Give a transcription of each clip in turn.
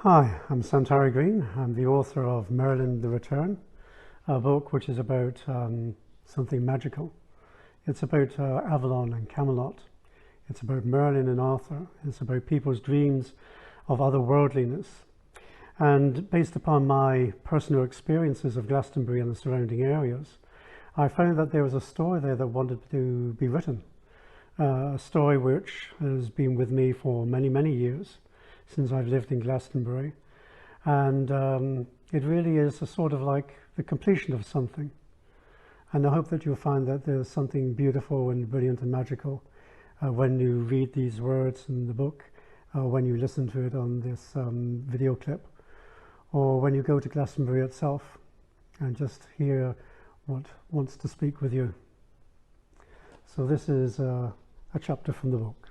Hi, I'm Santari Green. I'm the author of Merlin, the Return, a book which is about something magical. It's about Avalon and Camelot. It's about Merlin and Arthur. It's about people's dreams of otherworldliness. And based upon my personal experiences of Glastonbury and the surrounding areas, I found that there was a story there that wanted to be written. A story which has been with me for many, many years since I've lived in Glastonbury. And it really is a sort of like the completion of something. And I hope that you'll find that there's something beautiful and brilliant and magical when you read these words in the book, when you listen to it on this video clip, or when you go to Glastonbury itself and just hear what wants to speak with you. So this is a chapter from the book.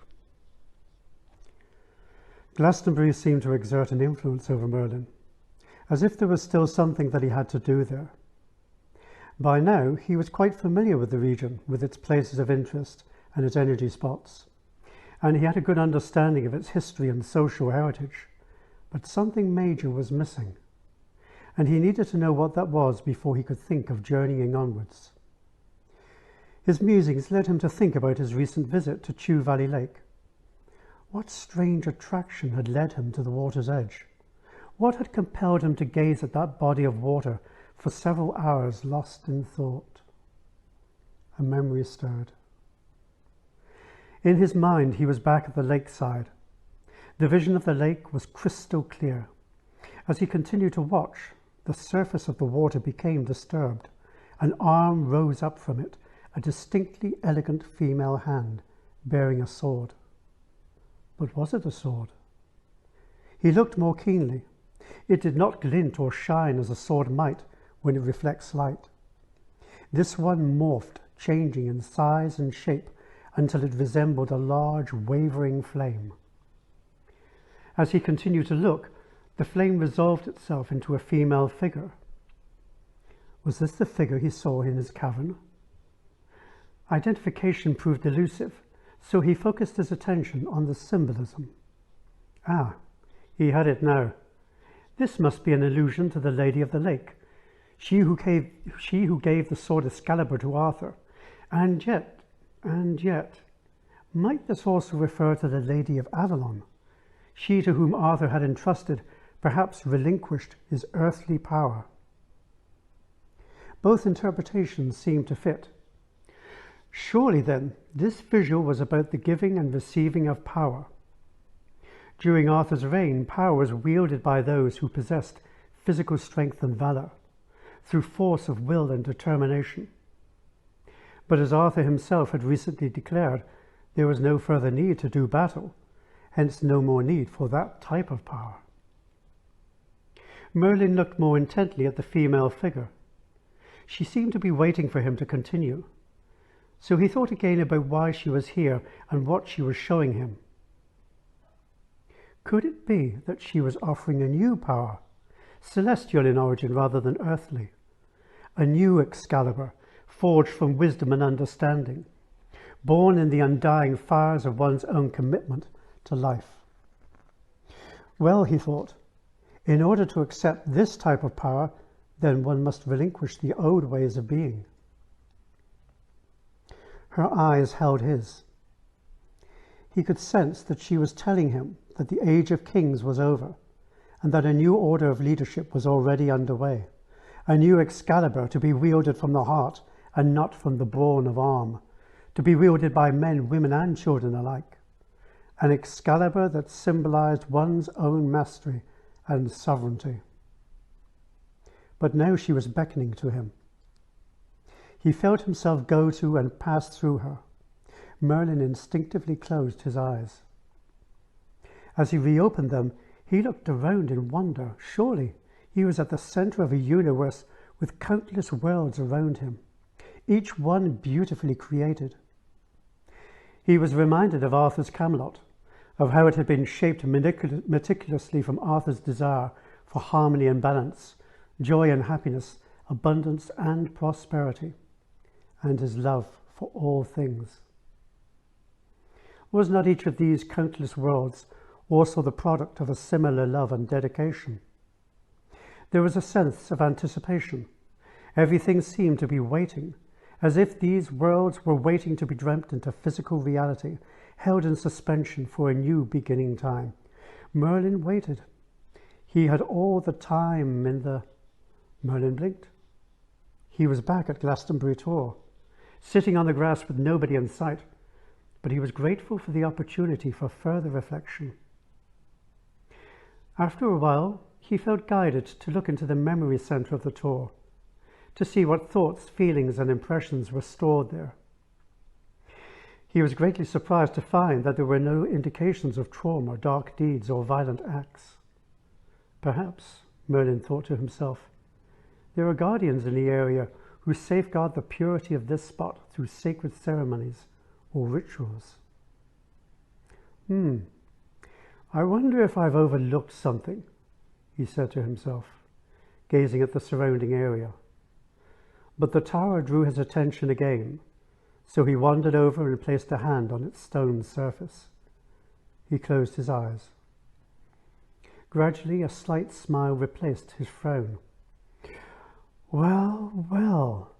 Glastonbury seemed to exert an influence over Merlin, as if there was still something that he had to do there. By now, he was quite familiar with the region, with its places of interest and its energy spots, and he had a good understanding of its history and social heritage. But something major was missing, and he needed to know what that was before he could think of journeying onwards. His musings led him to think about his recent visit to Chew Valley Lake. What strange attraction had led him to the water's edge? What had compelled him to gaze at that body of water for several hours, lost in thought? A memory stirred. In his mind, he was back at the lakeside. The vision of the lake was crystal clear. As he continued to watch, the surface of the water became disturbed. An arm rose up from it, a distinctly elegant female hand bearing a sword. But was it a sword? He looked more keenly. It did not glint or shine as a sword might when it reflects light. This one morphed, changing in size and shape until it resembled a large, wavering flame. As he continued to look, the flame resolved itself into a female figure. Was this the figure he saw in his cavern? Identification proved elusive, so he focused his attention on the symbolism. Ah, he had it now. This must be an allusion to the Lady of the Lake, she who gave the sword Excalibur to Arthur. And yet, might this also refer to the Lady of Avalon, she to whom Arthur had entrusted, perhaps relinquished, his earthly power? Both interpretations seemed to fit. Surely then, this visual was about the giving and receiving of power. During Arthur's reign, power was wielded by those who possessed physical strength and valor, through force of will and determination. But as Arthur himself had recently declared, there was no further need to do battle, hence no more need for that type of power. Merlin looked more intently at the female figure. She seemed to be waiting for him to continue. So he thought again about why she was here and what she was showing him. Could it be that she was offering a new power, celestial in origin rather than earthly? A new Excalibur, forged from wisdom and understanding, born in the undying fires of one's own commitment to life. Well, he thought, in order to accept this type of power, then one must relinquish the old ways of being. Her eyes held his. He could sense that she was telling him that the age of kings was over, and that a new order of leadership was already underway, a new Excalibur to be wielded from the heart and not from the brawn of arm, to be wielded by men, women, and children alike, an Excalibur that symbolized one's own mastery and sovereignty. But now she was beckoning to him. He felt himself go to and pass through her. Merlin instinctively closed his eyes. As he reopened them, he looked around in wonder. Surely he was at the center of a universe with countless worlds around him, each one beautifully created. He was reminded of Arthur's Camelot, of how it had been shaped meticulously from Arthur's desire for harmony and balance, joy and happiness, abundance and prosperity, and his love for all things. Was not each of these countless worlds also the product of a similar love and dedication. There was a sense of anticipation. Everything seemed to be waiting, as if these worlds were waiting to be dreamt into physical reality, held in suspension for a new beginning time. Merlin waited. He had all the time in the... Merlin blinked. He was back at Glastonbury Tor, sitting on the grass with nobody in sight, but he was grateful for the opportunity for further reflection. After a while, he felt guided to look into the memory center of the Tor, to see what thoughts, feelings, and impressions were stored there. He was greatly surprised to find that there were no indications of trauma, dark deeds, or violent acts. Perhaps, Merlin thought to himself, there are guardians in the area who safeguard the purity of this spot through sacred ceremonies or rituals. I wonder if I've overlooked something, he said to himself, gazing at the surrounding area. But the tower drew his attention again, so he wandered over and placed a hand on its stone surface. He closed his eyes. Gradually, a slight smile replaced his frown. Well,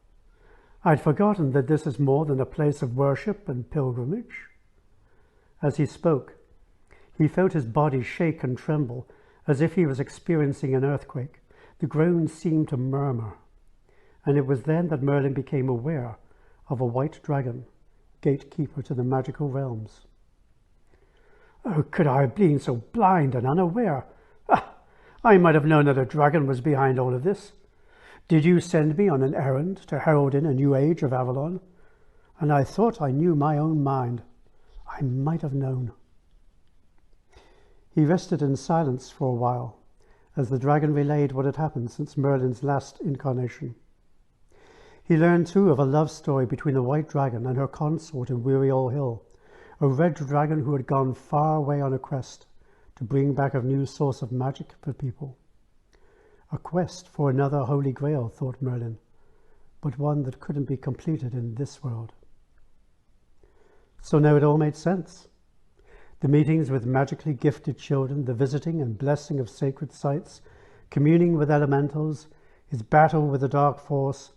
I'd forgotten that this is more than a place of worship and pilgrimage. As he spoke, he felt his body shake and tremble as if he was experiencing an earthquake. The ground seemed to murmur, and it was then that Merlin became aware of a white dragon, gatekeeper to the magical realms. Oh, could I have been so blind and unaware? I might have known that a dragon was behind all of this. Did you send me on an errand to herald in a new age of Avalon? And I thought I knew my own mind. I might have known. He rested in silence for a while, as the dragon relayed what had happened since Merlin's last incarnation. He learned too of a love story between the white dragon and her consort in Weary All Hill, a red dragon who had gone far away on a quest to bring back a new source of magic for people. A quest for another holy grail, thought Merlin, but one that couldn't be completed in this world. So now it all made sense. The meetings with magically gifted children, the visiting and blessing of sacred sites, communing with elementals, his battle with the dark force,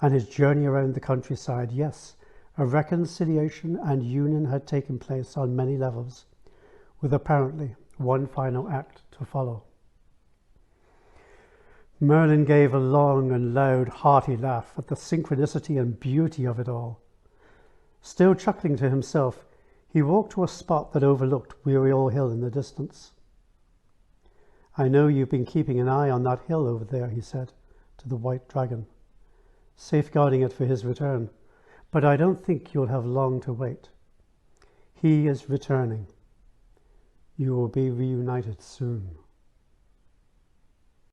and his journey around the countryside. Yes, a reconciliation and union had taken place on many levels, with apparently one final act to follow. Merlin gave a long and loud, hearty laugh at the synchronicity and beauty of it all. Still chuckling to himself, he walked to a spot that overlooked Weary All Hill in the distance. I know you've been keeping an eye on that hill over there, he said to the white dragon, safeguarding it for his return, but I don't think you'll have long to wait. He is returning. You will be reunited soon.